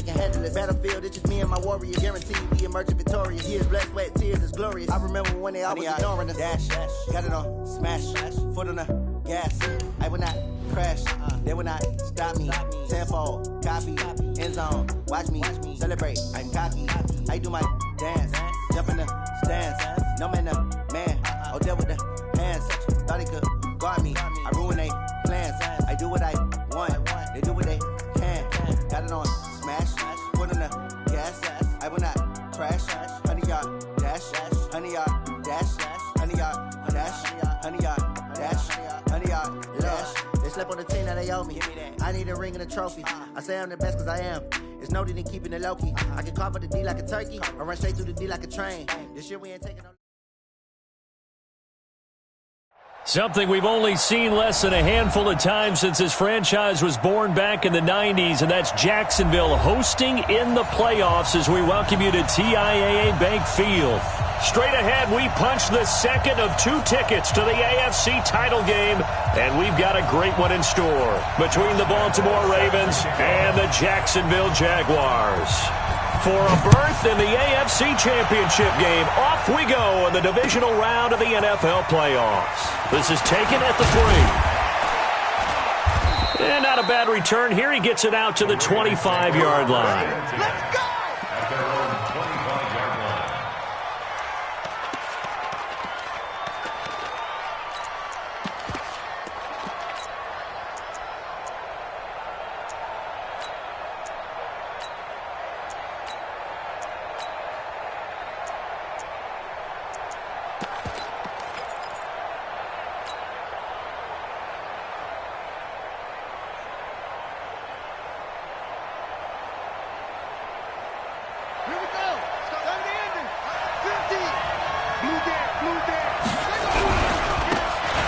They can handle this battlefield, it's just me and my warriors. Guaranteed we emerging victorious. Years, blood, sweat, tears, is glorious. I remember when they always ignoring us. Dash, got it on, smash, foot on the gas. I will not crash, they will not stop me. Tenfold, copy, end zone, watch me celebrate. I'm cocky, I do my dance, jump in the stands. No man, no man, oh, deal with the hands. Thought he could guard me, I ruin they plans. I do what I want, they do what they can. Got it on, smash, foot on the gas. I will not crash, 100-yard dash, 100-yard dash, 100-yard dash, 100-yard dash, 100-yard dash. They slept on the team that they owe me. I need a ring and a trophy. I say I'm the best cause I am. It's noted in keeping it low-key. I can carve up the D like a turkey or run straight through the D like a train. This year we ain't taking no... Something we've only seen less than a handful of times since this franchise was born back in the 90s, and that's Jacksonville hosting in the playoffs as we welcome you to TIAA Bank Field. Straight ahead, we punch the second of 2 tickets to the AFC title game, and we've got a great one in store between the Baltimore Ravens and the Jacksonville Jaguars. For a berth in the AFC Championship game, off we go in the divisional round of the NFL playoffs. This is taken at the 3. And not a bad return here. He gets it out to the 25-yard line. Let's go!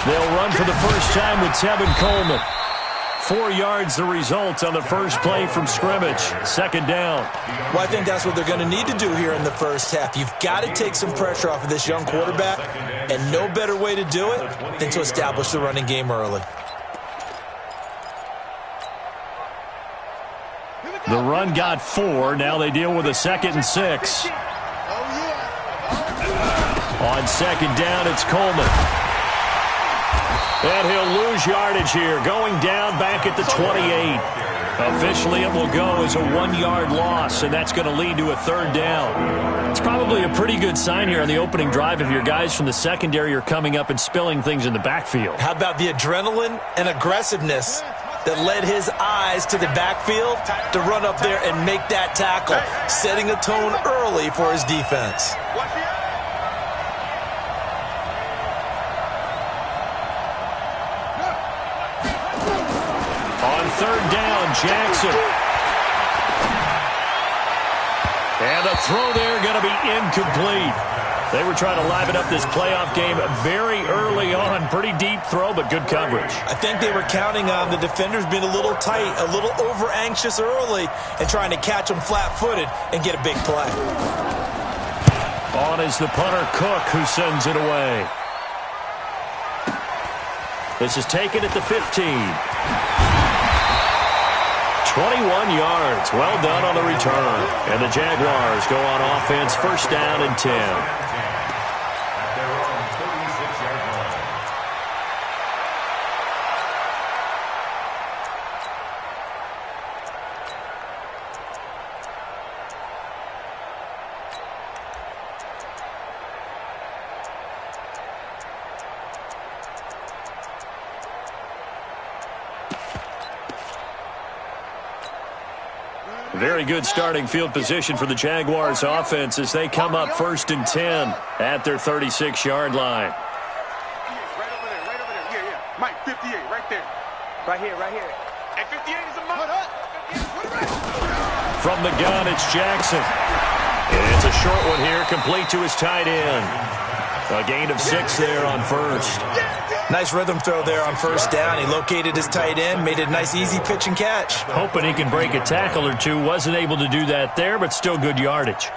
They'll run for the first time with Tevin Coleman. 4 yards the result on the first play from scrimmage. Second down. Well, I think that's what they're going to need to do here in the first half. You've got to take some pressure off of this young quarterback, and no better way to do it than to establish the running game early. The run got 4. Now they deal with a 2nd and 6. On second down, it's Coleman. And he'll lose yardage here, going down back at the 28. Officially, it will go as a 1-yard loss, and that's going to lead to a 3rd down. It's probably a pretty good sign here on the opening drive if your guys from the secondary are coming up and spilling things in the backfield. How about the adrenaline and aggressiveness that led his eyes to the backfield to run up there and make that tackle, setting a tone early for his defense. On 3rd down, Jackson. And a throw there going to be incomplete. They were trying to liven up this playoff game very early on. Pretty deep throw, but good coverage. I think they were counting on the defenders being a little tight, a little over-anxious early, and trying to catch them flat-footed and get a big play. On is the punter, Cook, who sends it away. This is taken at the 15. 21 yards. Well done on the return. And the Jaguars go on offense, first down and 10. Very good starting field position for the Jaguars offense as they come up first and 10 at their 36-yard line. Right over there. Yeah. Mike, 58, right there. Right here. And 58 is a must. From the gun, it's Jackson. And it's a short one here, complete to his tight end. A gain of 6 there on first. Nice rhythm throw there on first down. He located his tight end, made it a nice easy pitch and catch. Hoping he can break a tackle or two. Wasn't able to do that there, but still good yardage.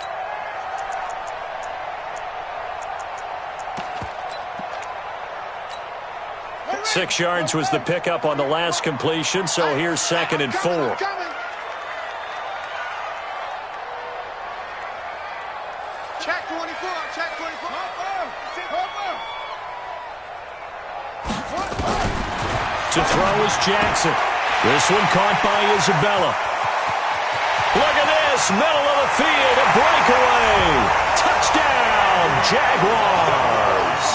Six yards was the pickup on the last completion, so here's 2nd and 4. Check 24. Check 24. To throw is Jackson. This one caught by Isabella. Look at this, middle of the field, a breakaway. Touchdown, Jaguars.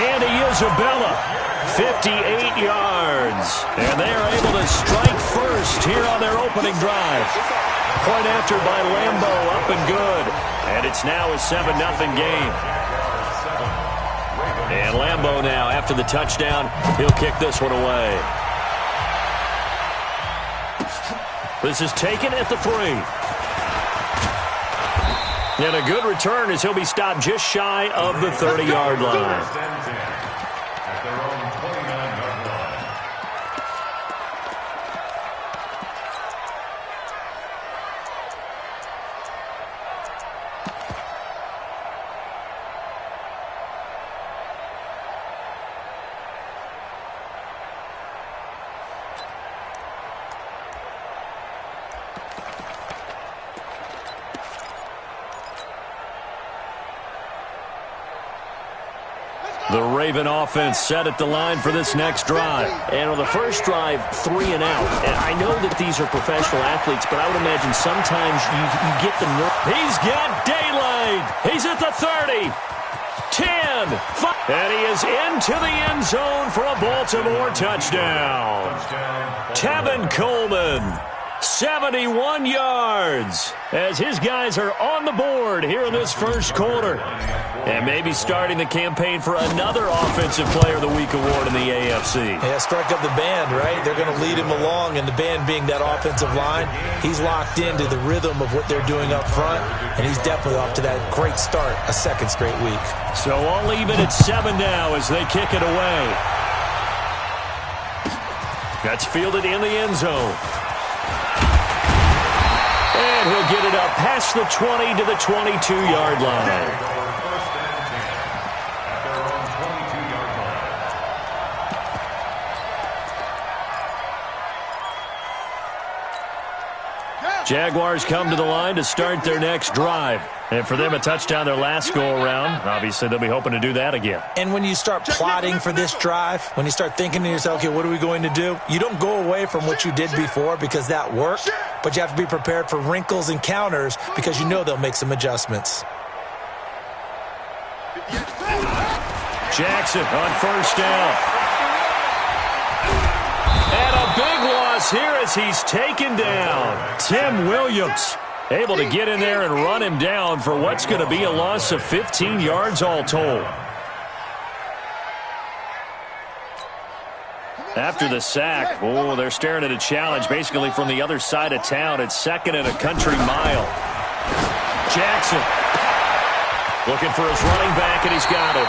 Andy Isabella, 58 yards. And they are able to strike first here on their opening drive. Point after by Lambo, up and good. And it's now a 7-0 game. And Lambo now, after the touchdown, he'll kick this one away. This is taken at the 3. And a good return as he'll be stopped just shy of the 30-yard line. The Raven offense set at the line for this next drive. And on the first drive, 3 and out. And I know that these are professional athletes, but I would imagine sometimes you get the nerve. He's got daylight. He's at the 30. 10. 5. And he is into the end zone for a Baltimore touchdown. Tevin Coleman, 71 yards, as his guys are on the board here in this first quarter. And maybe starting the campaign for another Offensive Player of the Week award in the AFC. Yeah, strike up the band, right? They're going to lead him along, and the band being that offensive line, he's locked into the rhythm of what they're doing up front, and he's definitely off to that great start, a second straight week. So all even at 7 now as they kick it away. That's fielded in the end zone. And he'll get it up past the 20 to the 22-yard line. Jaguars come to the line to start their next drive. And for them, a touchdown their last go-around. Obviously, they'll be hoping to do that again. And when you start plotting for this drive, when you start thinking to yourself, okay, what are we going to do? You don't go away from what you did before because that worked, but you have to be prepared for wrinkles and counters because you know they'll make some adjustments. Jackson on first down. And a big loss here as he's taken down. Tim Williams able to get in there and run him down for what's going to be a loss of 15 yards all told. After the sack, oh, they're staring at a challenge basically from the other side of town. It's 2nd and a country mile. Jackson looking for his running back, and he's got it.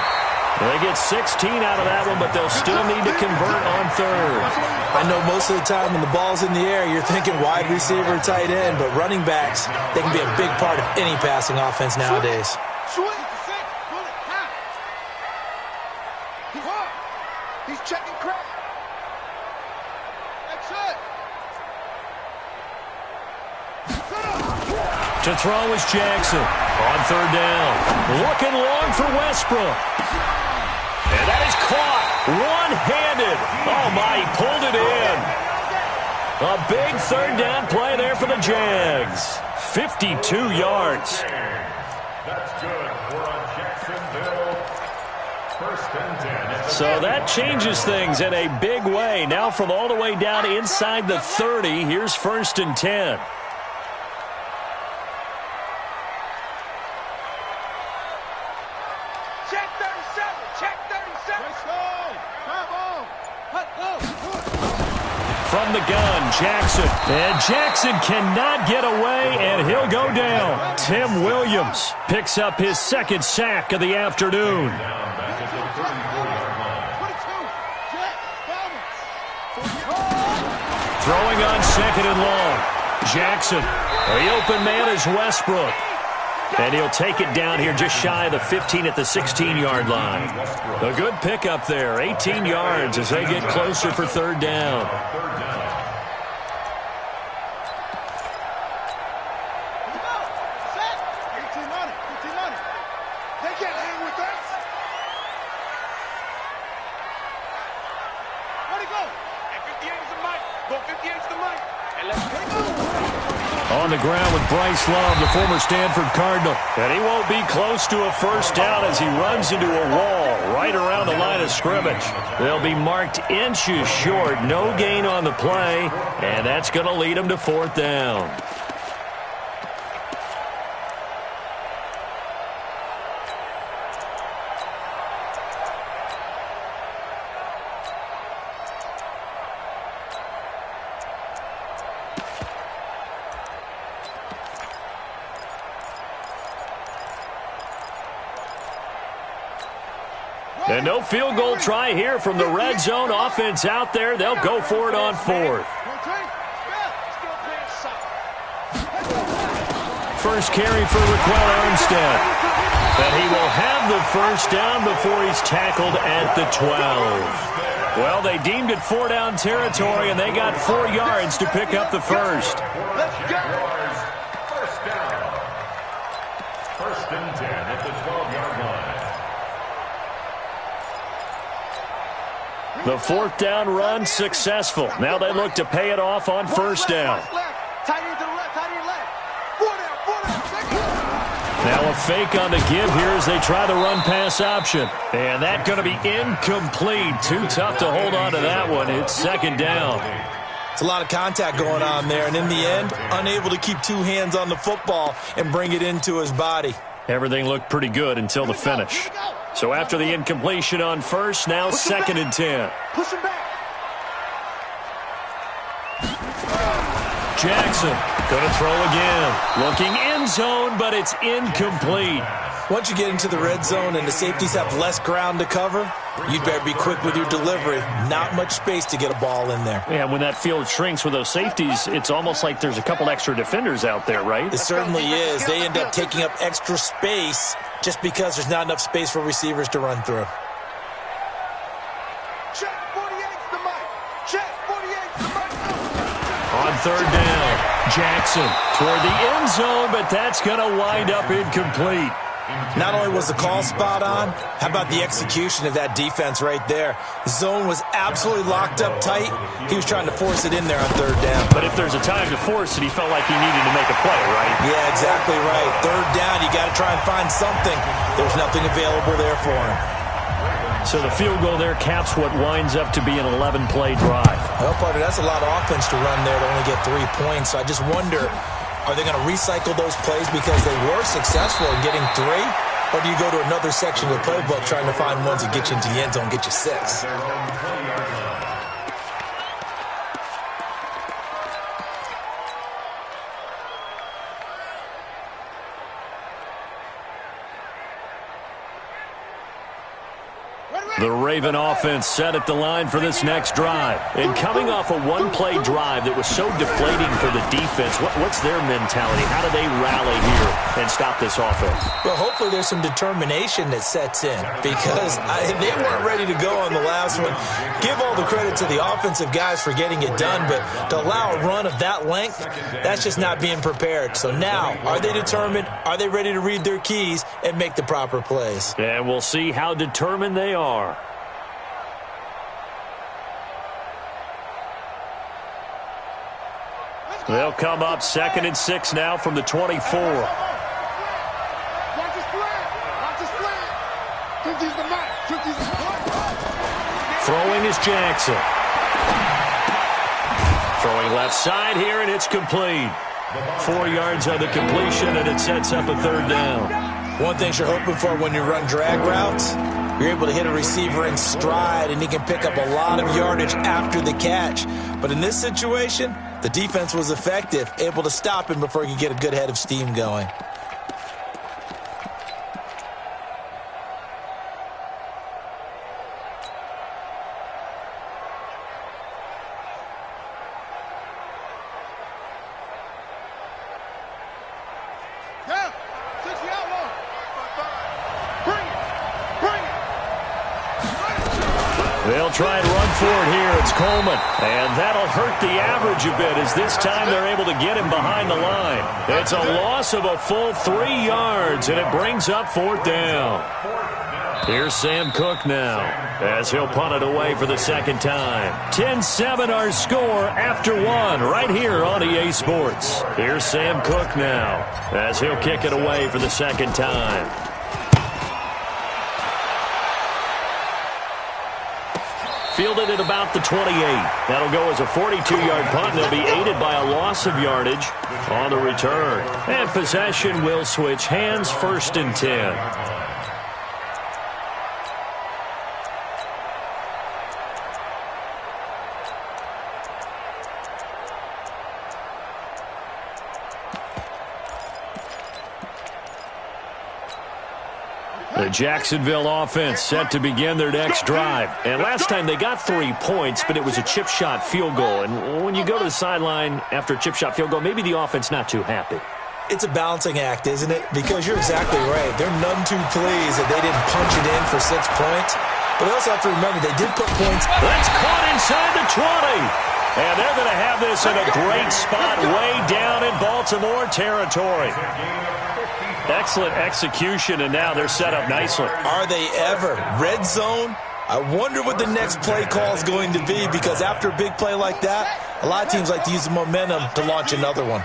They get 16 out of that one, but they'll still need to convert on 3rd. I know most of the time when the ball's in the air, you're thinking wide receiver, tight end, but running backs, they can be a big part of any passing offense nowadays. He's checking crack. That's it. To throw is Jackson on 3rd down. Looking long for Westbrook. And that is caught one-handed. Oh, my, he pulled it in. A big 3rd down play there for the Jags. 52 yards. That's good. We're on Jacksonville. 1st and 10. So that changes things in a big way. Now from all the way down inside the 30, here's 1st and 10. From the gun, Jackson. And Jackson cannot get away, and he'll go down. Tim Williams picks up his 2nd sack of the afternoon. Throwing on 2nd and long. Jackson. The open man is Westbrook. And he'll take it down here just shy of the 15 at the 16-yard line. A good pickup there, 18 yards as they get closer for 3rd down. On the ground with Bryce Love, the former Stanford Cardinal. And he won't be close to a first down as he runs into a wall right around the line of scrimmage. They'll be marked inches short. No gain on the play, and that's going to lead them to fourth down. And no field goal try here from the red zone. Offense out there. They'll go for it on fourth. First carry for Raquel Armstead. But he will have the first down before he's tackled at the 12. Well, they deemed it 4-down territory, and they got 4 yards to pick up the first. Let's go. First down. First and 10 at the 12-yard line. The fourth down run successful. Now they look to pay it off on first down. Now a fake on the give here as they try the run-pass option. And that's going to be incomplete. Too tough to hold on to that one. It's second down. It's a lot of contact going on there, and in the end, unable to keep 2 hands on the football and bring it into his body. Everything looked pretty good until the finish. So after the incompletion on first, now second and 10. Push him back. Jackson going to throw again. Looking end zone, but it's incomplete. Once you get into the red zone and the safeties have less ground to cover, you'd better be quick with your delivery. Not much space to get a ball in there. Yeah, when that field shrinks with those safeties, it's almost like there's a couple extra defenders out there, right? It certainly is. They end up taking up extra space just because there's not enough space for receivers to run through. Check 48's the mic. Check 48's the mic. On third down, Jackson toward the end zone, but that's going to wind up incomplete. Not only was the call spot on, how about the execution of that defense right there? The zone was absolutely locked up tight. He was trying to force it in there on third down. But if there's a time to force it, he felt like he needed to make a play, right? Yeah, exactly right. Third down, you got to try and find something. There's nothing available there for him. So the field goal there caps what winds up to be an 11-play drive. Well, partner, that's a lot of offense to run there to only get 3 points. So I just wonder, are they going to recycle those plays because they were successful in getting 3? Or do you go to another section of the playbook trying to find ones that get you into the end zone, get you 6? The Raven offense set at the line for this next drive. And coming off a one-play drive that was so deflating for the defense, what's their mentality? How do they rally here and stop this offense? Well, hopefully there's some determination that sets in because they weren't ready to go on the last one. Give all the credit to the offensive guys for getting it done, but to allow a run of that length, that's just not being prepared. So now, are they determined? Are they ready to read their keys and make the proper plays? And we'll see how determined they are. They'll come up second and 6 now from the 24. Throwing is Jackson. Throwing left side here, and it's complete. 4 yards on the completion, and it sets up a third down. One thing you're hoping for when you run drag routes, you're able to hit a receiver in stride, and he can pick up a lot of yardage after the catch. But in this situation, the defense was effective, able to stop him before he could get a good head of steam going. They'll try and run for it here. It's Coleman. And that'll hurt the average a bit as this time they're able to get him behind the line. It's a loss of a full 3 yards, and it brings up fourth down. Here's Sam Cook now as he'll punt it away for the second time. 10-7 our score after one right here on EA Sports. Here's Sam Cook now as he'll kick it away for the second time. Fielded at about the 28. That'll go as a 42-yard punt, and they'll be aided by a loss of yardage on the return. And possession will switch hands, 1st and 10. The Jacksonville offense set to begin their next drive. And last time they got 3 points, but it was a chip shot field goal. And when you go to the sideline after a chip shot field goal, maybe the offense not too happy. It's a balancing act, isn't it? Because you're exactly right. They're none too pleased that they didn't punch it in for 6 points. But they also have to remember they did put points. That's caught inside the 20. And they're going to have this in a great spot way down in Baltimore territory. Excellent execution, and now they're set up nicely. Are they ever? Red zone? I wonder what the next play call is going to be, because after a big play like that, a lot of teams like to use the momentum to launch another one.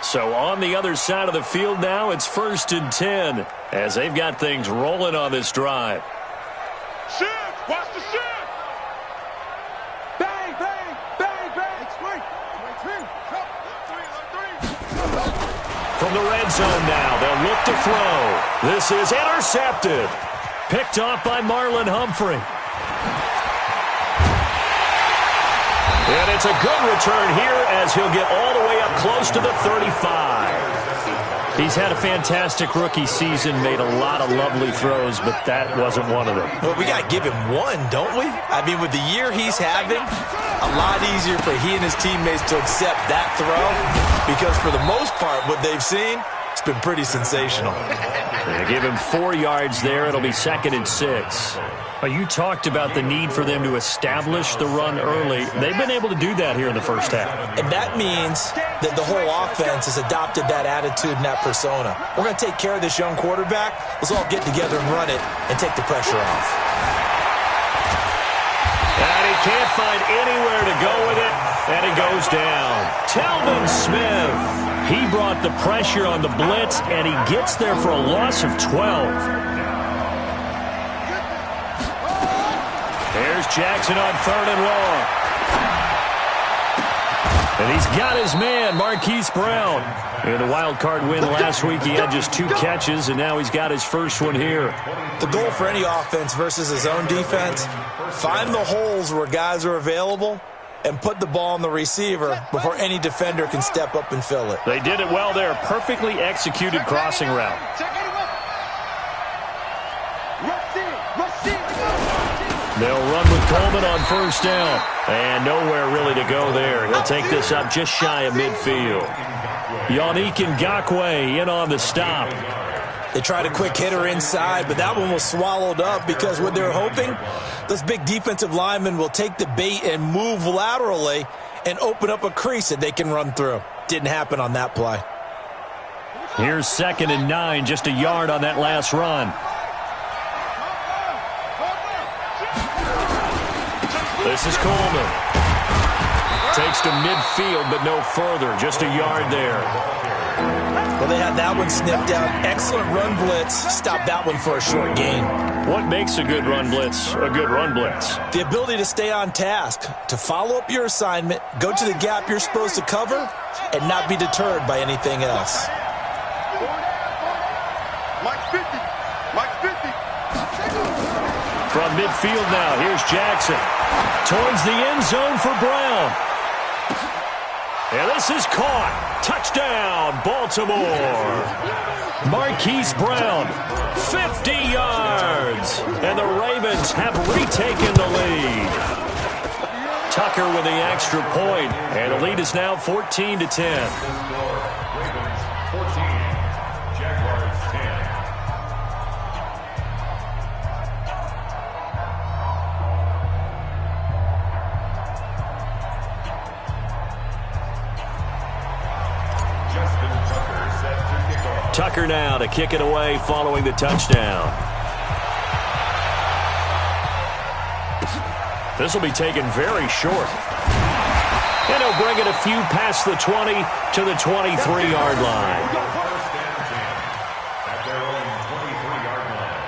So on the other side of the field now, it's 1st and 10 as they've got things rolling on this drive. Shift! Watch the shift! Bang, bang, bang, bang! Swing! From the red zone now, they'll look to throw. This is intercepted. Picked off by Marlon Humphrey. And it's a good return here as he'll get all the way up close to the 35. He's had a fantastic rookie season, made a lot of lovely throws, but that wasn't one of them. Well, we got to give him one, don't we? I mean, with the year he's having, a lot easier for he and his teammates to accept that throw, because for the most part, what they've seen, it's been pretty sensational. They give him 4 yards there. It'll be 2nd and 6. You talked about the need for them to establish the run early. They've been able to do that here in the first half. And that means that the whole offense has adopted that attitude and that persona. We're going to take care of this young quarterback. Let's all get together and run it and take the pressure off. And he can't find anywhere to go with it, and he goes down. Telvin Smith. He brought the pressure on the blitz, and he gets there for a loss of 12. There's Jackson on 3rd and long. And he's got his man, Marquise Brown. In the wild card win last week, he had just 2 catches, and now he's got his first one here. The goal for any offense versus his own defense, find the holes where guys are available and put the ball on the receiver before any defender can step up and fill it. They did it well there. Perfectly executed crossing route. They'll run with Coleman on 1st down. And nowhere really to go there. He'll take this up just shy of midfield. Yannick Ngakoue in on the stop. They tried a quick hitter inside, but that one was swallowed up because what they're hoping, those big defensive linemen will take the bait and move laterally and open up a crease that they can run through. Didn't happen on that play. Here's 2nd and 9, just a yard on that last run. This is Coleman. Takes to midfield, but no further. Just a yard there. Well, they had that one snipped out. Excellent run blitz. Stop that one for a short gain. What makes a good run blitz a good run blitz? The ability to stay on task, to follow up your assignment, go to the gap you're supposed to cover, and not be deterred by anything else. Mike 50. Mike 50. From midfield now, here's Jackson. Towards the end zone for Brown. And this is caught. Touchdown, Baltimore. Marquise Brown, 50 yards. And the Ravens have retaken the lead. Tucker with the extra point. And the lead is now 14-10. Ravens 14, Jaguars 10. Tucker now to kick it away following the touchdown. This will be taken very short. And he'll bring it a few past the 20 to the 23-yard line. First and 10 at their own 23-yard line.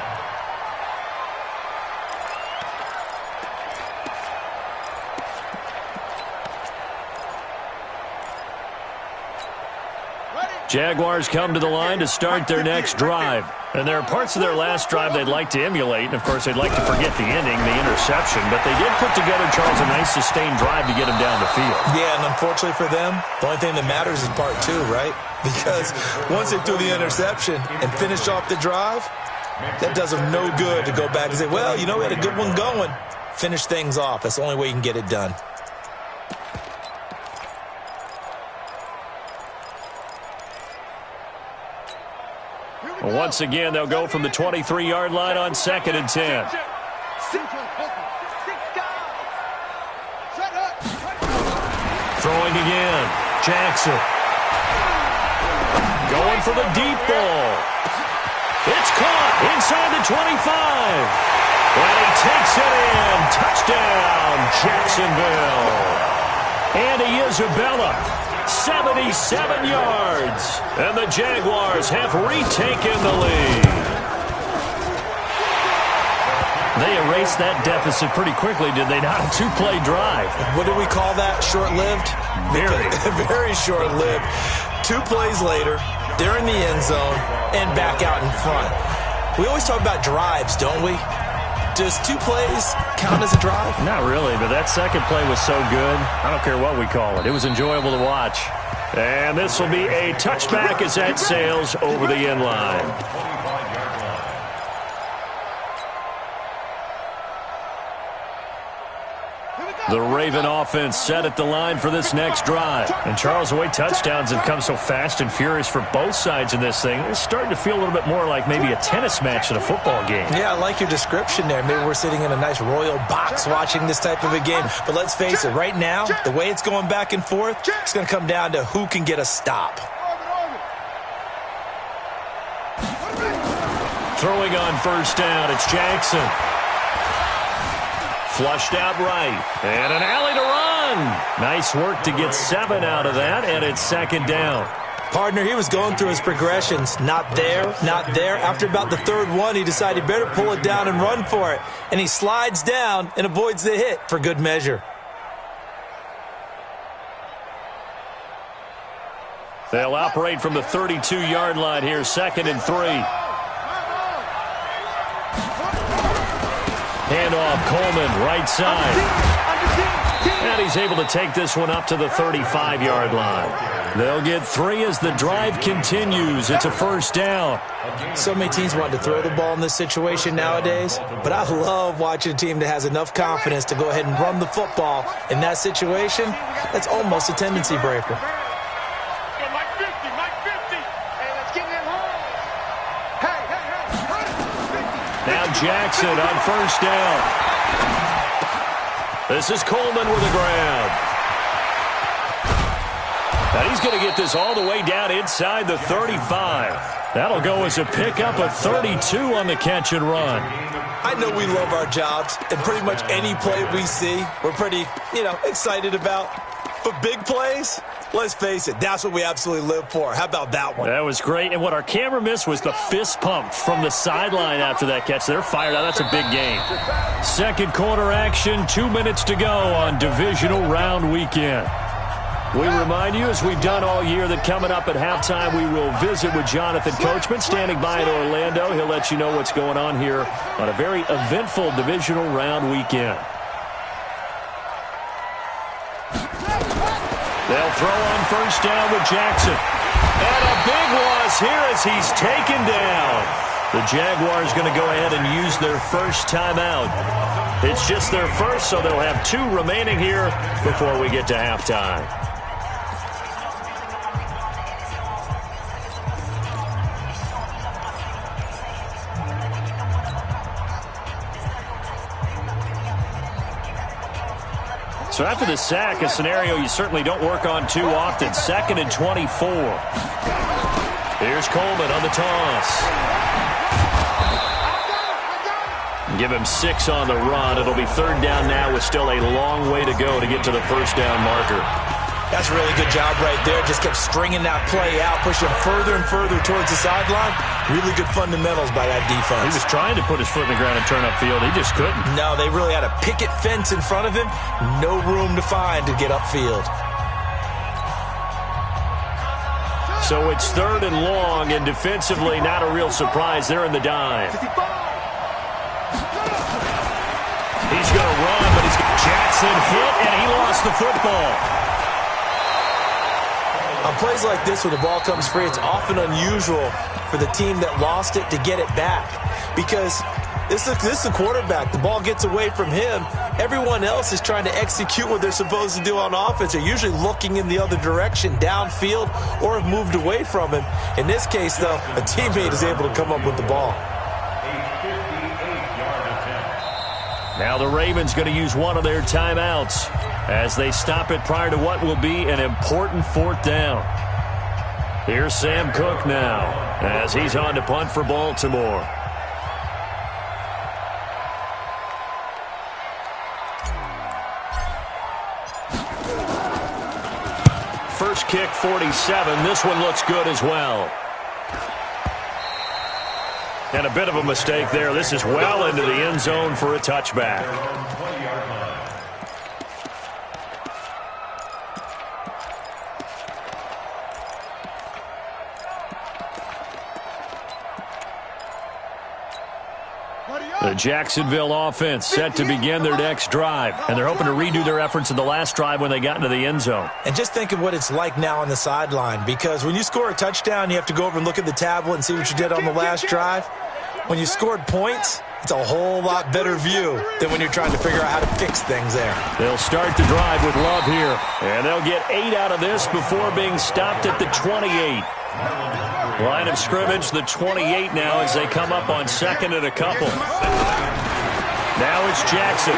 Jaguars come to the line to start their next drive. And there are parts of their last drive they'd like to emulate. And, of course, they'd like to forget the ending, the interception. But they did put together, Charles, a nice sustained drive to get them down the field. Yeah, and unfortunately for them, the only thing that matters is part two, right? Because once they threw the interception and finished off the drive, that does them no good to go back and say, well, you know, we had a good one going. Finish things off. That's the only way you can get it done. Once again, they'll go from the 23-yard line on 2nd and 10. Throwing again. Jackson. Going for the deep ball. It's caught inside the 25. And he takes it in. Touchdown, Jacksonville. Andy Isabella. 77 yards, and the Jaguars have retaken the lead. They erased that deficit pretty quickly, did they not? A two-play drive. What do we call that? Short-lived? Very. Very short-lived. 2 plays later, they're in the end zone and back out in front. We always talk about drives, don't we? Does 2 plays count as a drive? Not really, but that second play was so good. I don't care what we call it. It was enjoyable to watch. And this will be a touchback as that sails over the end line. The Raven offense set at the line for this next drive. And Charles, the way touchdowns have come so fast and furious for both sides in this thing, it's starting to feel a little bit more like maybe a tennis match than a football game. Yeah, I like your description there. Maybe we're sitting in a nice royal box watching this type of a game. But let's face it, right now, the way it's going back and forth, it's going to come down to who can get a stop. Throwing on first down, it's Jackson. Flushed out right. And an alley to run. Nice work to get 7 out of that, and it's 2nd down. Partner, he was going through his progressions. Not there, not there. After about the 3rd one, he decided better pull it down and run for it. And he slides down and avoids the hit for good measure. They'll operate from the 32-yard line here, 2nd and 3. Handoff, Coleman, right side. And he's able to take this one up to the 35-yard line. They'll get 3 as the drive continues. It's a first down. So many teams want to throw the ball in this situation nowadays, but I love watching a team that has enough confidence to go ahead and run the football. In that situation, that's almost a tendency breaker. Now Jackson on first down. This is Coleman with a grab. And he's going to get this all the way down inside the 35. That'll go as a pickup of 32 on the catch and run. I know we love our jobs, and pretty much any play we see, we're pretty, excited about. But big plays, let's face it, that's what we absolutely live for. How about that one? That was great. And what our camera missed was the fist pump from the sideline after that catch. They're fired out. That's a big game. Second quarter action, 2 minutes to go on divisional round weekend. We remind you, as we've done all year, that coming up at halftime, we will visit with Jonathan Coachman, standing by in Orlando. He'll let you know what's going on here on a very eventful divisional round weekend. They'll throw on first down with Jackson. And a big loss here as he's taken down. The Jaguars going to go ahead and use their first timeout. It's just their first, so they'll have 2 remaining here before we get to halftime. So after the sack, a scenario you certainly don't work on too often. 2nd and 24. Here's Coleman on the toss. Give him 6 on the run. It'll be 3rd down now with still a long way to go to get to the first down marker. That's a really good job right there. Just kept stringing that play out, pushing further and further towards the sideline. Really good fundamentals by that defense. He was trying to put his foot in the ground and turn upfield. He just couldn't. No, they really had a picket fence in front of him. No room to find to get upfield. So it's 3rd and long, and defensively not a real surprise. They're in the dime. He's going to run, but he's got Jackson hit, and he lost the football. On plays like this, when the ball comes free, it's often unusual for the team that lost it to get it back. Because this is the quarterback. The ball gets away from him. Everyone else is trying to execute what they're supposed to do on offense. They're usually looking in the other direction, downfield, or have moved away from him. In this case, though, a teammate is able to come up with the ball. Now the Ravens going to use one of their timeouts as they stop it prior to what will be an important 4th down. Here's Sam Cook now as he's on to punt for Baltimore. First kick, 47. This one looks good as well. And a bit of a mistake there. This is well into the end zone for a touchback. The Jacksonville offense set to begin their next drive, and they're hoping to redo their efforts in the last drive when they got into the end zone. And just think of what it's like now on the sideline, because when you score a touchdown, you have to go over and look at the tablet and see what you did on the last drive. When you scored points, it's a whole lot better view than when you're trying to figure out how to fix things there. They'll start the drive with Love here, and they'll get 8 out of this before being stopped at the 28. Line of scrimmage, the 28 now as they come up on 2nd and a couple. Now it's Jackson.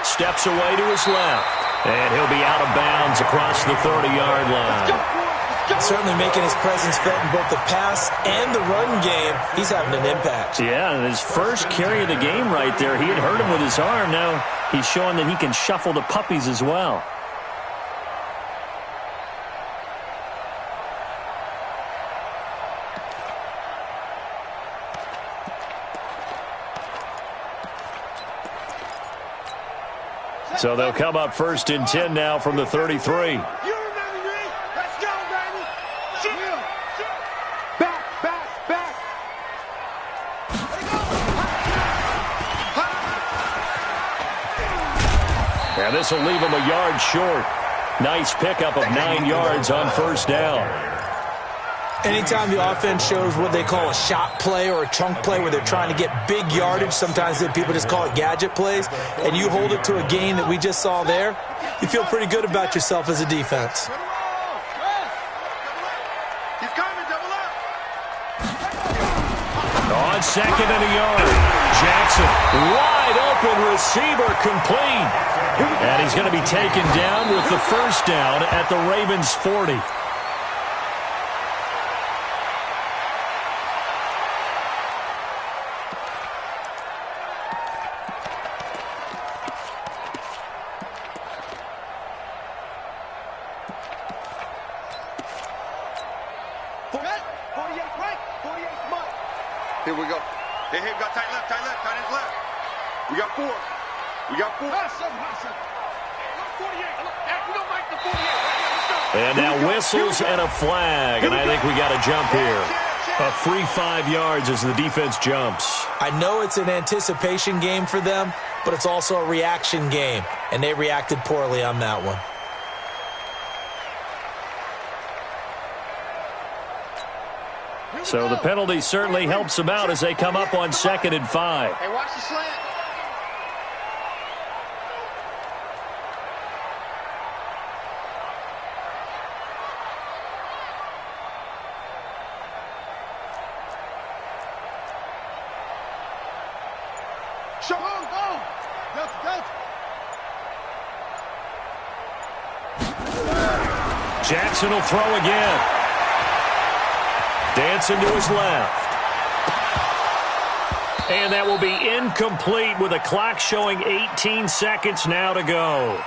Steps away to his left, and he'll be out of bounds across the 30-yard line. Certainly making his presence felt in both the pass and the run game. He's having an impact. Yeah, and his first carry of the game right there, he had hurt him with his arm. Now he's showing that he can shuffle the puppies as well. So they'll come up 1st and 10 now from the 33. And this will leave him a yard short. Nice pickup of 9 yards on 1st down. Anytime the offense shows what they call a shot play or a chunk play where they're trying to get big yardage, sometimes people just call it gadget plays, and you hold it to a gain that we just saw there, you feel pretty good about yourself as a defense. On 2nd and a yard, Jackson, wide open receiver, complete. And he's going to be taken down with the 1st down at the Ravens' 40. Here we go. Hey, we got tight left, tight end left. We got 4. We got 4. And now whistles and a flag, and I think we got a jump here. A free 5 yards as the defense jumps. I know it's an anticipation game for them, but it's also a reaction game, and they reacted poorly on that one. So the penalty certainly helps them out as they come up on 2nd and 5. Hey, watch the slant. Jackson will throw again. Dancing to his left. And that will be incomplete with a clock showing 18 seconds now to go.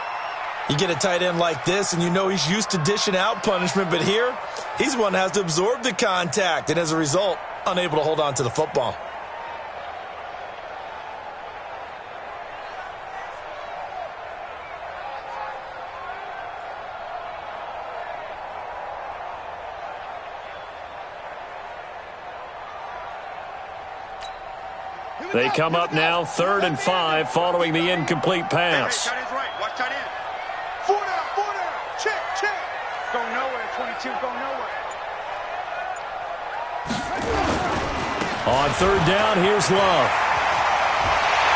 You get a tight end like this, and you know he's used to dishing out punishment, but here, he's the one that has to absorb the contact, and as a result, unable to hold on to the football. They come up now 3rd and 5 following the incomplete pass. Tight end's right. Watch tight end. 4 down. Check. Go nowhere, 22. Go nowhere. On 3rd down, here's Love.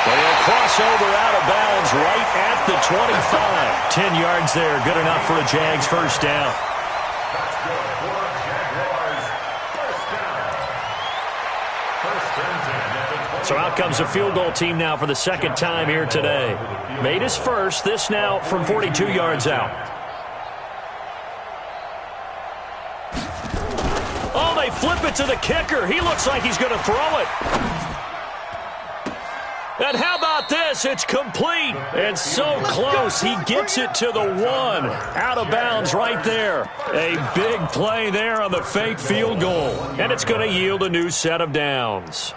They'll cross over out of bounds right at the 25. 10 yards there. Good enough for a Jags first down. That's good for Jaguars. First down. First and 10 at the 20. So out comes a field goal team now for the second time here today. Made his first, this now from 42 yards out. Oh, they flip it to the kicker. He looks like he's going to throw it. And how about this? It's complete. And so close. He gets it to the 1. Out of bounds right there. A big play there on the fake field goal. And it's going to yield a new set of downs.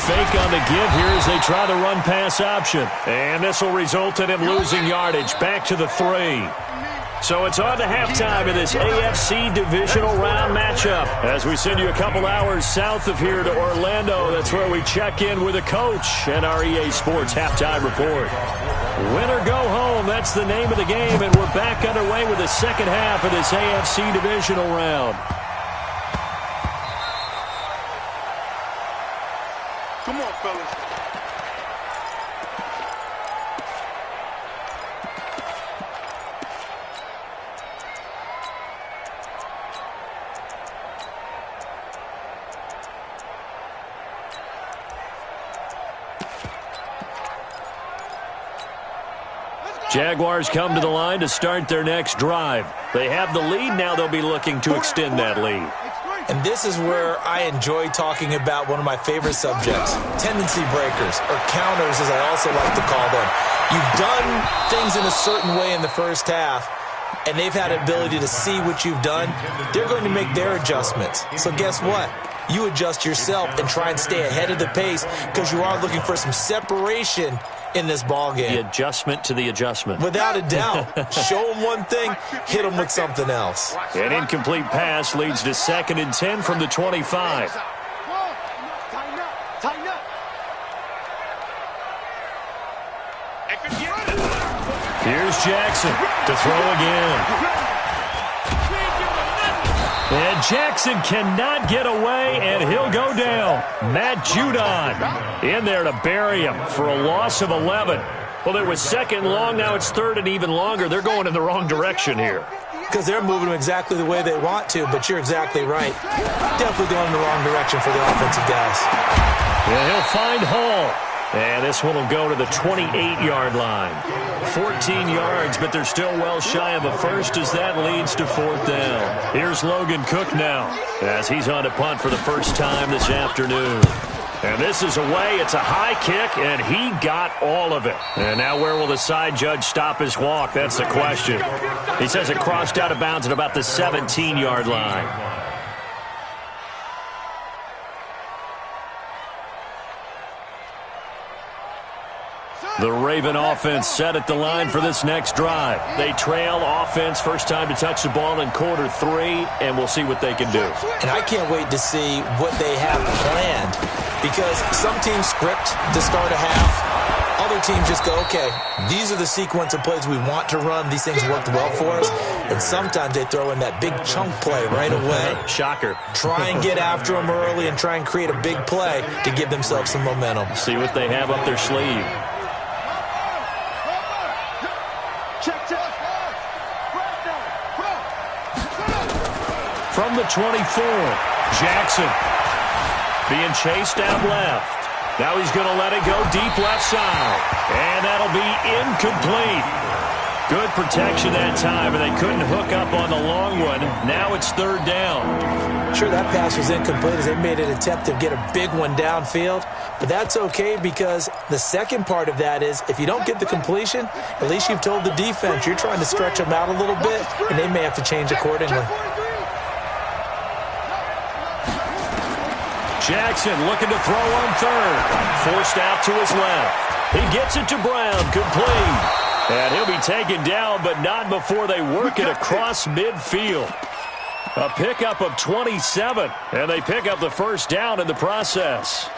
Fake on the give here as they try the run-pass option. And this will result in him losing yardage. Back to the 3. So it's on to halftime in this AFC divisional round matchup. As we send you a couple hours south of here to Orlando, that's where we check in with a coach and our EA Sports halftime report. Win or go home, that's the name of the game, and we're back underway with the second half of this AFC divisional round. Come on, fellas. Jaguars come to the line to start their next drive. They have the lead. Now they'll be looking to extend that lead. And this is where I enjoy talking about one of my favorite subjects, tendency breakers, or counters as I also like to call them. You've done things in a certain way in the first half, and they've had an ability to see what you've done. They're going to make their adjustments. So guess what? You adjust yourself and try and stay ahead of the pace because you are looking for some separation in this ball game. The adjustment to the adjustment. Without a doubt. Show them one thing, hit them with something else. An incomplete pass leads to 2nd and 10 from the 25. Here's Jackson to throw again. And Jackson cannot get away, and he'll go down. Matt Judon in there to bury him for a loss of 11. Well, it was 2nd and long. Now it's 3rd and even longer. They're going in the wrong direction here. Because they're moving them exactly the way they want to, but you're exactly right. Definitely going in the wrong direction for the offensive guys. And he'll find Hall. And this one will go to the 28-yard line. 14 yards, but they're still well shy of a first as that leads to 4th down. Here's Logan Cook now as he's on to punt for the first time this afternoon. And this is away. It's a high kick, and he got all of it. And now where will the side judge stop his walk? That's the question. He says it crossed out of bounds at about the 17-yard line. The Raven offense set at the line for this next drive. They trail offense, first time to touch the ball in quarter 3, and we'll see what they can do. And I can't wait to see what they have planned, because some teams script to start a half. Other teams just go, okay, these are the sequence of plays we want to run. These things worked well for us. And sometimes they throw in that big chunk play right away. Shocker. Try and get after them early and try and create a big play to give themselves some momentum. See what they have up their sleeve. from the 24. Jackson being chased out left. Now he's going to let it go deep left side. And that'll be incomplete. Good protection that time, and they couldn't hook up on the long one. Now it's third down. Sure, that pass was incomplete as they made an attempt to get a big one downfield. But that's okay because the second part of that is if you don't get the completion, at least you've told the defense you're trying to stretch them out a little bit, and they may have to change accordingly. Jackson looking to throw on third. Forced out to his left. He gets it to Brown. Complete. And he'll be taken down, but not before they work it across midfield. A pickup of 27, and they pick up the first down in the process.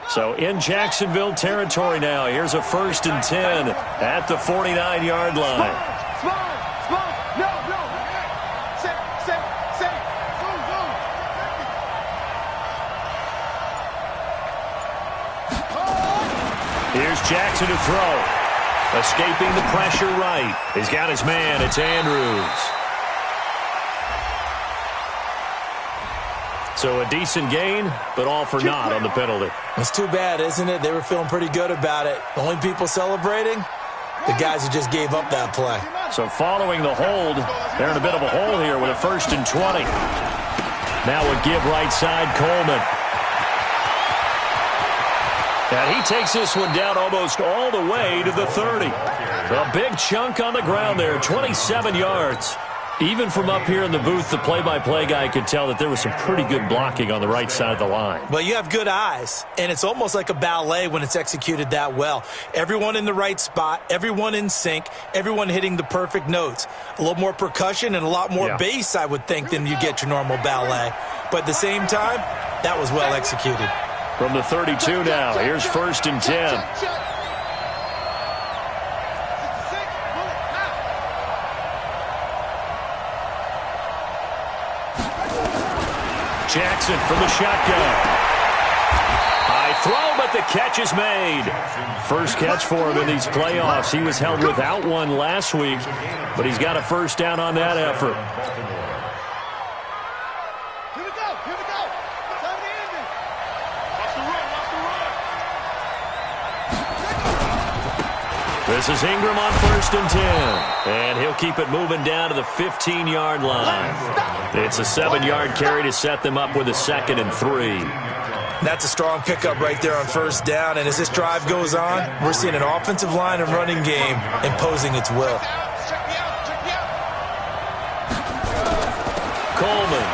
So in Jacksonville territory now. Here's a 1st and 10 at the 49-yard line. Here's Jackson to throw. Escaping the pressure right. He's got his man. It's Andrews. So a decent gain, but all for naught on the penalty. It's too bad, isn't it? They were feeling pretty good about it. The only people celebrating, the guys who just gave up that play. So following the hold, they're in a bit of a hole here with a 1st and 20. Now a give right side, Coleman. And he takes this one down almost all the way to the 30. A big chunk on the ground there, 27 yards. Even from up here in the booth, the play-by-play guy could tell that there was some pretty good blocking on the right side of the line. Well, you have good eyes, and it's almost like a ballet when it's executed that well. Everyone in the right spot, everyone in sync, everyone hitting the perfect notes. A little more percussion and a lot more bass, I would think, than you get your normal ballet. But at the same time, that was well executed. From the 32 now, here's 1st and 10. Jackson from the shotgun. High throw, but the catch is made. First catch for him in these playoffs. He was held without one last week, but he's got a first down on that effort. Here we go. Here we go. Time to end it. Watch the run. Watch the run. This is Ingram on 1st and 10. And he'll keep it moving down to the 15-yard line. It's a 7-yard carry to set them up with a 2nd and 3. That's a strong pickup right there on 1st down. And as this drive goes on, we're seeing an offensive line and running game imposing its will. Coleman.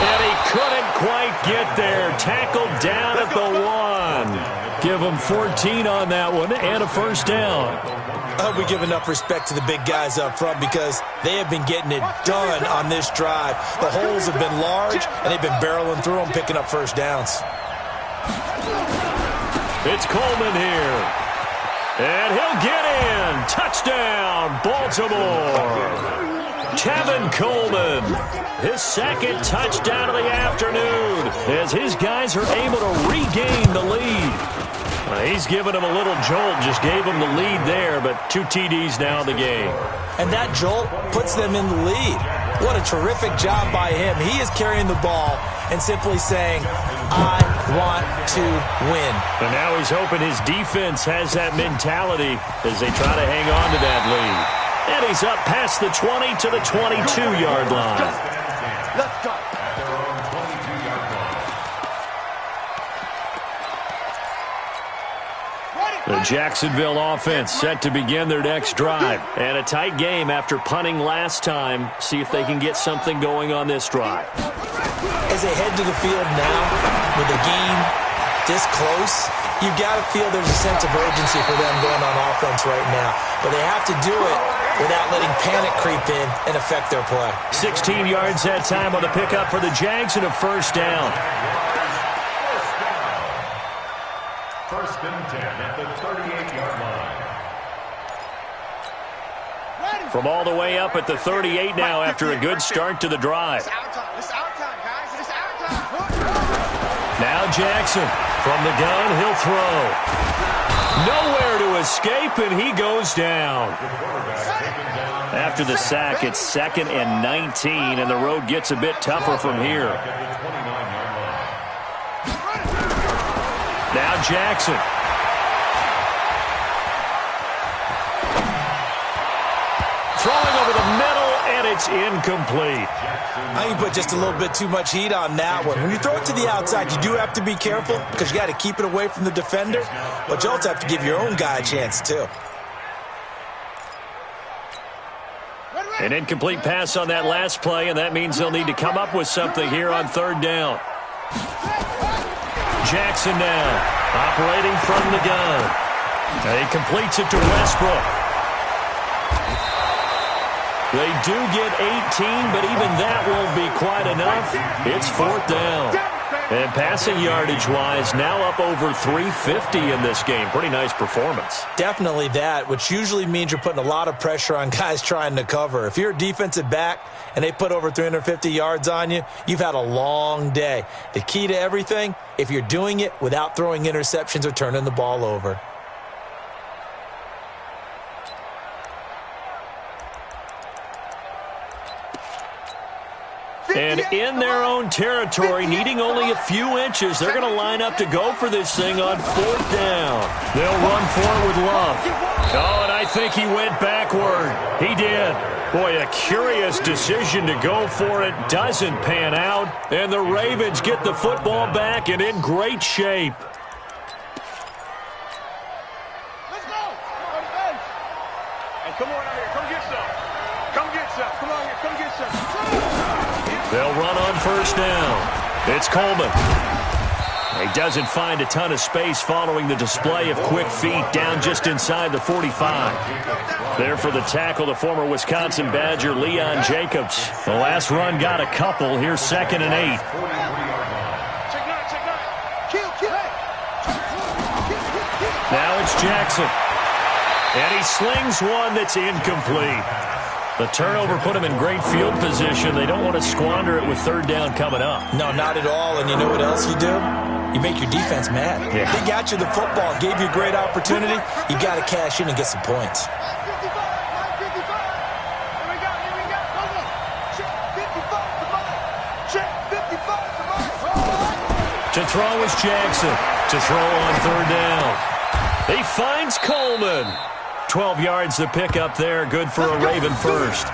And he couldn't quite get there. Tackled down at the 1. Give him 14 on that one and a first down. I hope we give enough respect to the big guys up front because they have been getting it done on this drive. The holes have been large, and they've been barreling through them, picking up first downs. It's Coleman here. And he'll get in. Touchdown, Baltimore. Tevin Coleman, his 2nd touchdown of the afternoon as his guys are able to regain the lead. He's given him a little jolt, just gave him the lead there, but 2 TDs now in the game. And that jolt puts them in the lead. What a terrific job by him. He is carrying the ball and simply saying, I want to win. And now he's hoping his defense has that mentality as they try to hang on to that lead. And he's up past the 20 to the 22-yard line. Let's go. The Jacksonville offense set to begin their next drive. And a tight game after punting last time. See if they can get something going on this drive. As they head to the field now, with the game this close, you've got to feel there's a sense of urgency for them going on offense right now. But they have to do it without letting panic creep in and affect their play. 16 yards that time on the pickup for the Jags and a first down. 1st and 10 at the 38-yard line. From all the way up at the 38 now after a good start to the drive. It's our time. It's our time, guys. It's our time. Now Jackson. From the gun, he'll throw. Nowhere to escape, and he goes down. After the sack, it's 2nd and 19, and the road gets a bit tougher from here. Now Jackson. Throwing over the middle, and it's incomplete. I think you put just a little bit too much heat on that one. When you throw it to the outside, you do have to be careful because you got to keep it away from the defender, but you also have to give your own guy a chance, too. An incomplete pass on that last play, and that means they'll need to come up with something here on 3rd down. Jackson now, operating from the gun. He completes it to Westbrook. They do get 18, but even that won't be quite enough. It's 4th down. And passing yardage-wise, now up over 350 in this game. Pretty nice performance. Definitely that, which usually means you're putting a lot of pressure on guys trying to cover. If you're a defensive back and they put over 350 yards on you, you've had a long day. The key to everything, if you're doing it without throwing interceptions or turning the ball over. And in their own territory, needing only a few inches, they're going to line up to go for this thing on 4th down. They'll run for it with Love. Oh, and I think he went backward. He did. Boy, a curious decision to go for it. Doesn't pan out. And the Ravens get the football back and in great shape. Let's go. Hey, come on out here. Come get some. Come get some. Come on here. Come get some. They'll run on 1st down. It's Coleman. He doesn't find a ton of space following the display of quick feet down just inside the 45. There for the tackle, the former Wisconsin Badger, Leon Jacobs. The last run got a couple. Here's 2nd and 8. Now it's Jackson. And he slings one that's incomplete. The turnover put him in great field position. They don't want to squander it with 3rd down coming up. No, not at all. And you know what else you do? You make your defense mad. Yeah. They got you the football, gave you a great opportunity. You got to cash in and get some points. To throw is Jackson. To throw on 3rd down. He finds Coleman. 12 yards to pick up there. Good for a Raven first.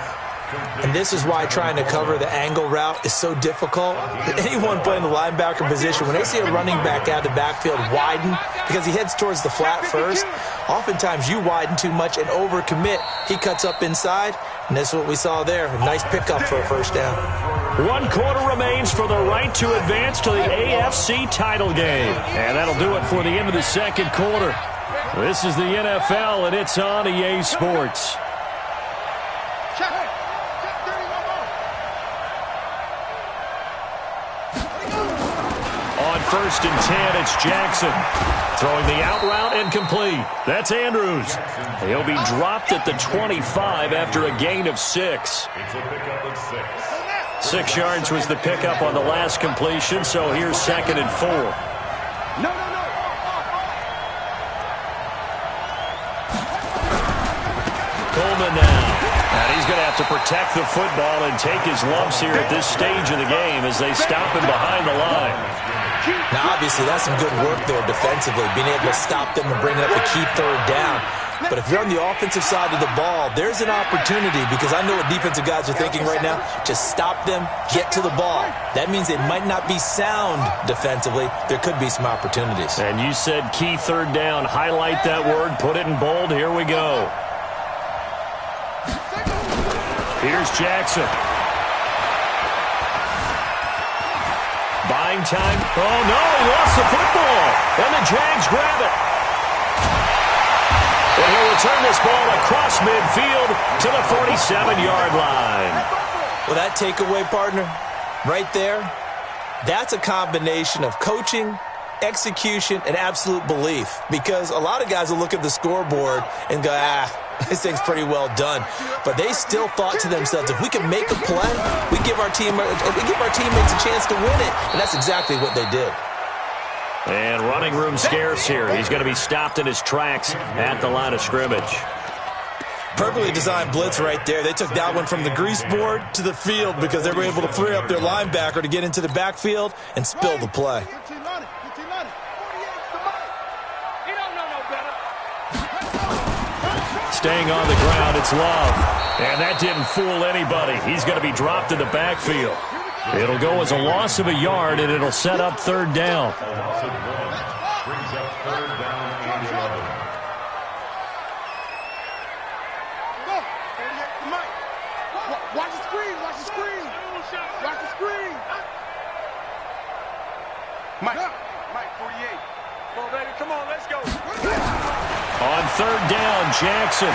And this is why trying to cover the angle route is so difficult. Anyone playing the linebacker position, when they see a running back out of the backfield widen because he heads towards the flat first, oftentimes you widen too much and overcommit. He cuts up inside, and that's what we saw there. A nice pickup for a 1st down. 1 quarter remains for the right to advance to the AFC title game. And that'll do it for the end of the 2nd quarter. This is the NFL, and it's on EA Sports. On 1st and 10, it's Jackson. Throwing the out route and complete. That's Andrews. He'll be dropped at the 25 after a gain of 6. 6 yards was the pickup on the last completion, so here's 2nd and 4. Coleman now. And he's going to have to protect the football and take his lumps here at this stage of the game as they stop him behind the line. Now, obviously, that's some good work there defensively, being able to stop them and bring up a key 3rd down. But if you're on the offensive side of the ball, there's an opportunity because I know what defensive guys are thinking right now. Just stop them, get to the ball. That means they might not be sound defensively. There could be some opportunities. And you said key 3rd down. Highlight that word. Put it in bold. Here we go. Here's Jackson. Buying time. Oh, no, he lost the football. And the Jags grab it. And he'll return this ball across midfield to the 47-yard line. Well, that takeaway, partner, right there, that's a combination of coaching, execution, and absolute belief. Because a lot of guys will look at the scoreboard and go, this thing's pretty well done. But they still thought to themselves, if we can make a play, we give our teammates a chance to win it. And that's exactly what they did. And running room scarce here. He's going to be stopped in his tracks at the line of scrimmage. Perfectly designed blitz right there. They took that one from the grease board to the field because they were able to free up their linebacker to get into the backfield and spill the play. Staying on the ground, it's Love. And that didn't fool anybody. He's going to be dropped in the backfield. It'll go as a loss of a yard, and it'll set up third down. A loss of 1 brings up third down and 11. Watch the screen, watch the screen. Watch the screen. Mike, 48. Come on, baby, come on, let's go. On third down, Jackson.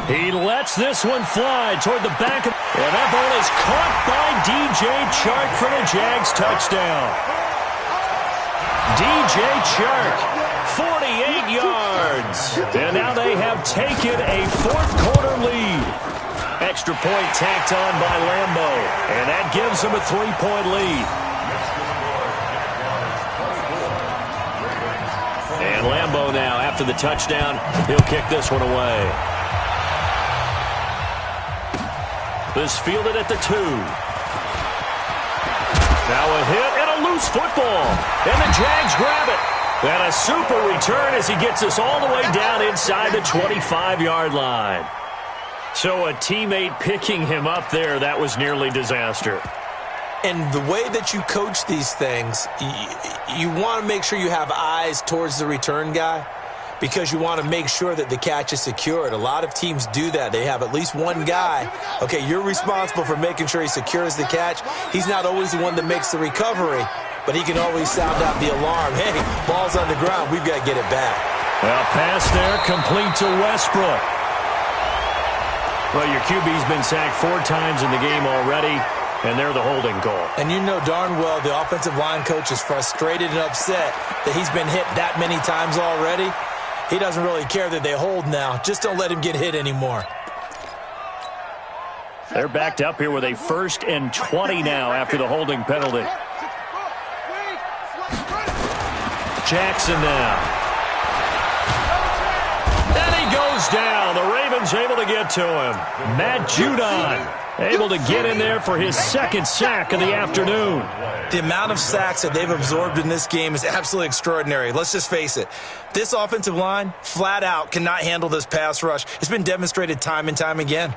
He lets this one fly toward the back. And that ball is caught by DJ Chark for the Jags touchdown. DJ Chark, 48 yards. And now they have taken a fourth-quarter lead. Extra point tacked on by Lambo. And that gives them a 3-point lead. And Lambo now, after the touchdown, he'll kick this one away. This fielded at the 2. Now a hit and a loose football. And the Jags grab it. And a super return as he gets us all the way down inside the 25-yard line. So a teammate picking him up there, that was nearly disaster. And the way that you coach these things, you want to make sure you have eyes towards the return guy because you want to make sure that the catch is secured. A lot of teams do that. They have at least one guy. Okay, you're responsible for making sure he secures the catch. He's not always the one that makes the recovery, but he can always sound out the alarm. Hey, ball's on the ground. We've got to get it back. Well, pass there, complete to Westbrook. Well, your QB's been sacked 4 times in the game already. And they're the holding call. And you know darn well the offensive line coach is frustrated and upset that he's been hit that many times already. He doesn't really care that they hold now. Just don't let him get hit anymore. They're backed up here with a 1st and 20 now after the holding penalty. Jackson now. And he goes down. The Ravens able to get to him. Matt Judon able to get in there for his 2nd sack of the afternoon. The amount of sacks that they've absorbed in this game is absolutely extraordinary. Let's just face it. This offensive line, flat out, cannot handle this pass rush. It's been demonstrated time and time again.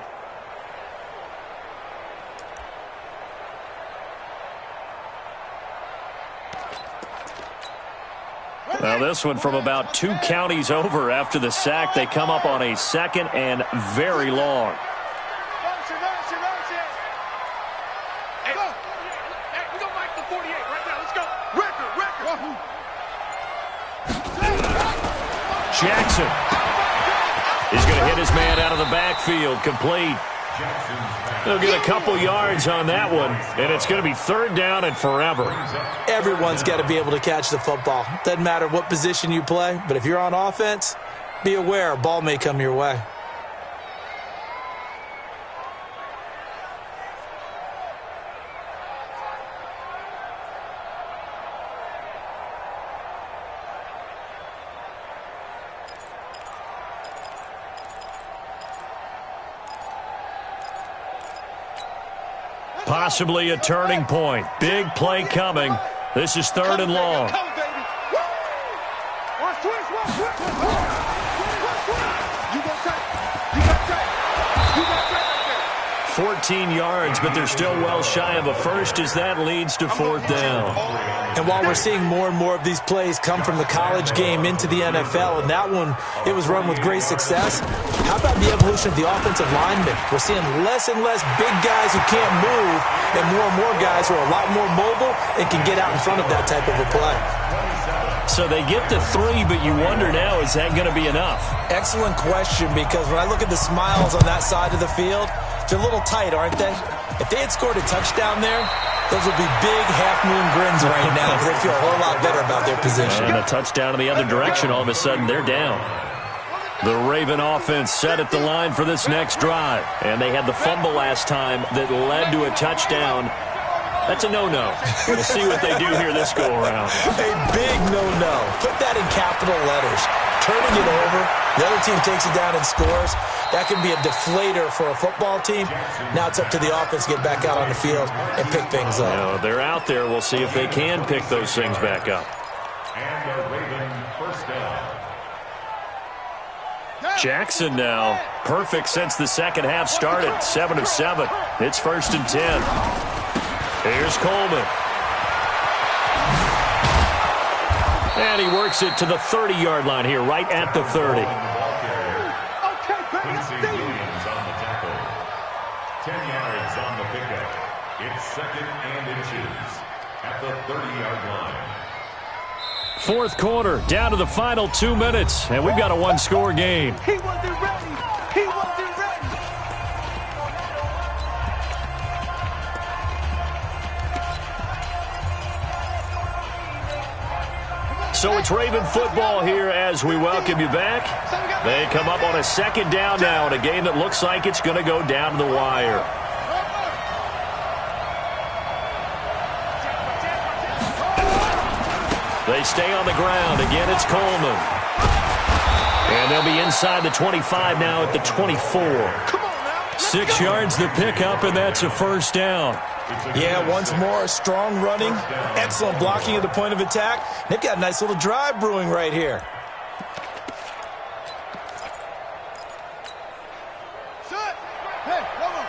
Well, this one from about 2 counties over after the sack. They come up on a 2nd and very long. Jackson is going to hit his man out of the backfield. Complete. He'll get a couple yards on that one, and it's going to be 3rd down and forever. Everyone's got to be able to catch the football. Doesn't matter what position you play, but if you're on offense, be aware a ball may come your way. Possibly a turning point. Big play coming. This is 3rd and long. 14 yards, but they're still well shy of a first as that leads to 4th down. And while we're seeing more and more of these plays come from the college game into the NFL, and that one, it was run with great success, how about the evolution of the offensive linemen? We're seeing less and less big guys who can't move and more guys who are a lot more mobile and can get out in front of that type of a play. So they get the 3, but you wonder now, is that going to be enough? Excellent question, because when I look at the smiles on that side of the field, they're a little tight, aren't they? If they had scored a touchdown there, those would be big half-moon grins right now because they feel a whole lot better about their position. And a touchdown in the other direction, all of a sudden they're down. The Raven offense set at the line for this next drive. And they had the fumble last time that led to a touchdown. That's a no-no. We'll see what they do here this go-around. A big no-no. Put that in capital letters. Turning it over, the other team takes it down and scores. That can be a deflator for a football team. Now it's up to the offense to get back out on the field and pick things up. You know, they're out there. We'll see if they can pick those things back up. And the Raven first down. Jackson now, perfect since the second half started. 7 of 7. It's 1st and 10. Here's Coleman. And he works it to the 30-yard line here, right at the 30. Quincy Williams on the tackle. 10 yards on the pickup. It's 2nd and inches at the 30-yard line. Fourth quarter, down to the final 2 minutes, and we've got a one-score game. He wasn't ready. He wasn't ready. So it's Raven football here as we welcome you back. They come up on a 2nd down now in a game that looks like it's going to go down to the wire. They stay on the ground. Again, it's Coleman. And they'll be inside the 25 now at the 24. 6 yards the pickup, and that's a 1st down. Yeah, once more, strong running, excellent blocking at the point of attack. They've got a nice little drive brewing right here. Hey, come on.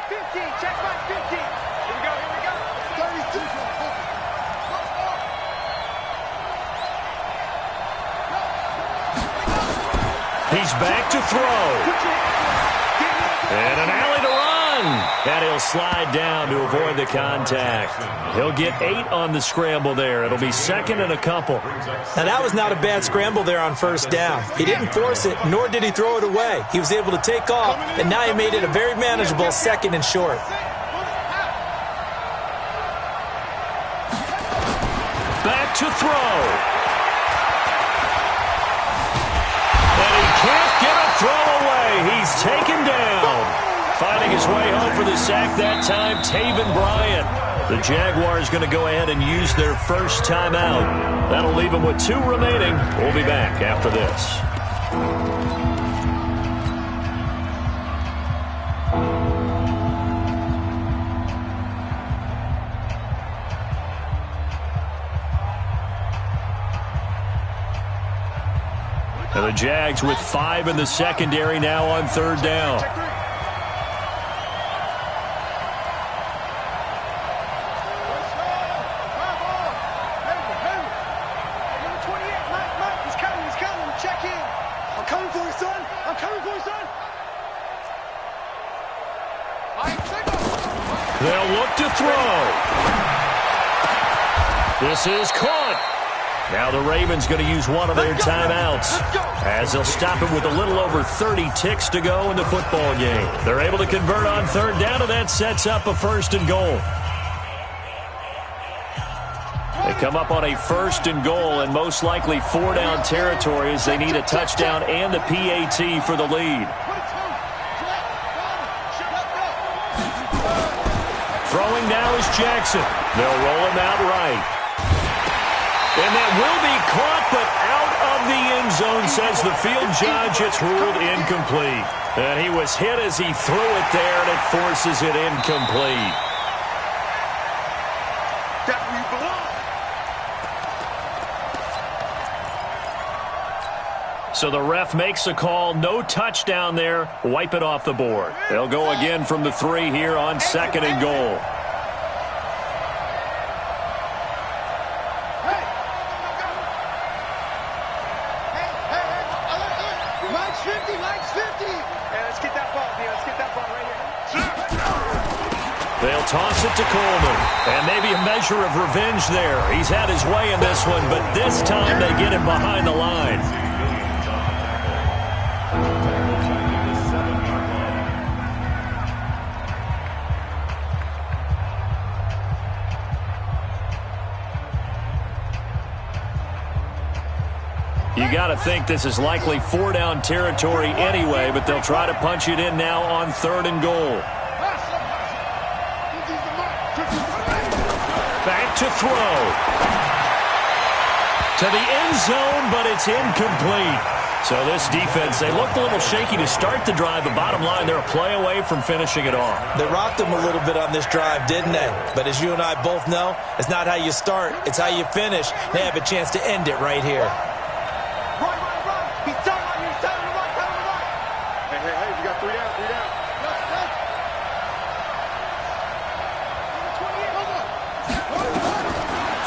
15. Check my 15. Here we go. 32. He's back to throw. And an alley to run. And he'll slide down to avoid the contact. He'll get 8 on the scramble there. It'll be 2nd and a couple. Now, that was not a bad scramble there on 1st down. He didn't force it, nor did he throw it away. He was able to take off, and now he made it a very manageable 2nd and short. Back to throw. And he can't get a throw away. He's taken down. Finding his way home for the sack that time, Taven Bryant. The Jaguars going to go ahead and use their first timeout. That'll leave them with 2 remaining. We'll be back after this. And the Jags with 5 in the secondary now on 3rd down. They'll look to throw. This is caught. Now the Ravens going to use one of their timeouts as they'll stop it with a little over 30 ticks to go in the football game. They're able to convert on 3rd down, and that sets up a 1st and goal. They come up on a 1st and goal and most likely 4-down territory as they need a touchdown and the PAT for the lead. Throwing now is Jackson. They'll roll him out right. And that will be caught, but out of the end zone, says the field judge. It's ruled incomplete. And he was hit as he threw it there, and it forces it incomplete. That's where you belong. So the ref makes a call. No touchdown there. Wipe it off the board. They'll go again from the 3 here on 2nd and goal. They'll toss it to Coleman. And maybe a measure of revenge there. He's had his way in this one, but this time they get him behind the line. You got to think this is likely 4-down territory anyway, but they'll try to punch it in now on 3rd and goal. Back to throw. To the end zone, but it's incomplete. So this defense, they looked a little shaky to start the drive, but bottom line, they're a play away from finishing it off. They rocked them a little bit on this drive, didn't they? But as you and I both know, it's not how you start, it's how you finish. They have a chance to end it right here. Run. He's telling you, he's telling you run. Hey, we got 3 down, 3 down.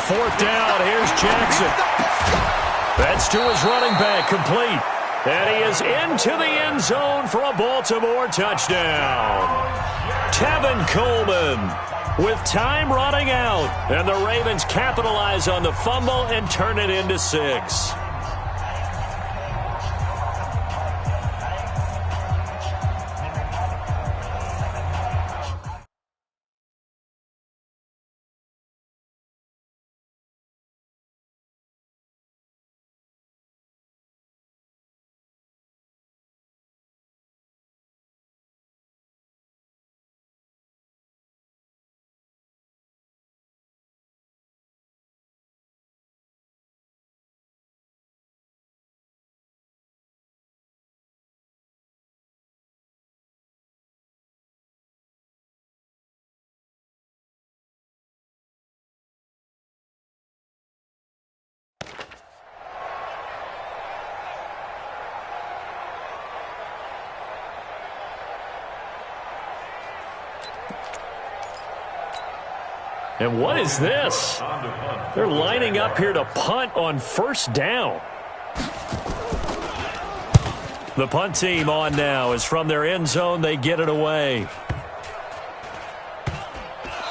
Fourth down, here's Jackson. That's to his running back, complete. And he is into the end zone for a Baltimore touchdown. Tevin Coleman with time running out. And the Ravens capitalize on the fumble and turn it into 6. And what is this? They're lining up here to punt on first down. The punt team on now is from their end zone. They get it away.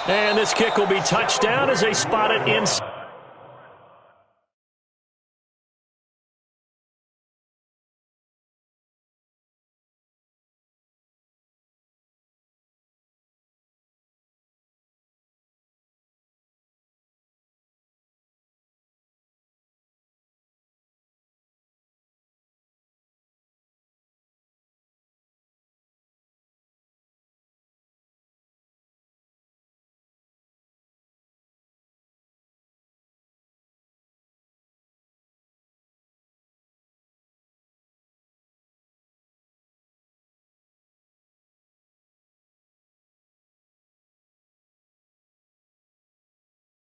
And this kick will be touchdown as they spot it inside.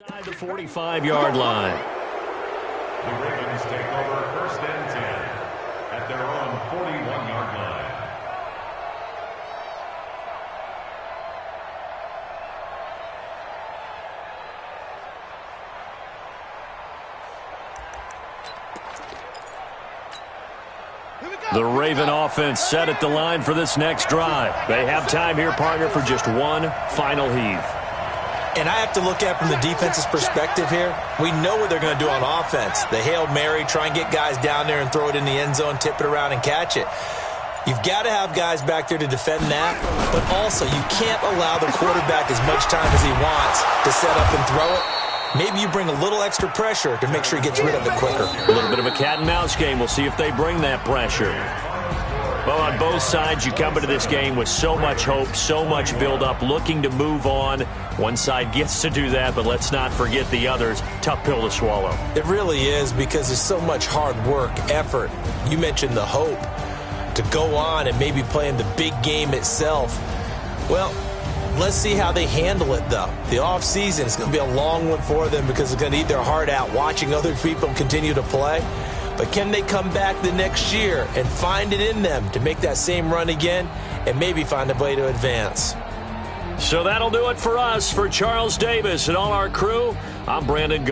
Inside the 45-yard line. The Ravens take over first and 10 at their own 41-yard line. The Raven offense set at the line for this next drive. They have time here, partner, for just one final heave. And I have to look at from the defense's perspective here. We know what they're going to do on offense. The Hail Mary, try and get guys down there and throw it in the end zone, tip it around and catch it. You've got to have guys back there to defend that, but also you can't allow the quarterback as much time as he wants to set up and throw it. Maybe you bring a little extra pressure to make sure he gets rid of it quicker. A little bit of a cat and mouse game. We'll see if they bring that pressure. Well, on both sides, you come into this game with so much hope, so much build-up, looking to move on. One side gets to do that, but let's not forget the others. Tough pill to swallow. It really is, because there's so much hard work, effort. You mentioned the hope to go on and maybe play in the big game itself. Well, let's see how they handle it, though. The offseason is going to be a long one for them because they're going to eat their heart out watching other people continue to play. But can they come back the next year and find it in them to make that same run again and maybe find a way to advance? So that'll do it for us. For Charles Davis and all our crew, I'm Brandon.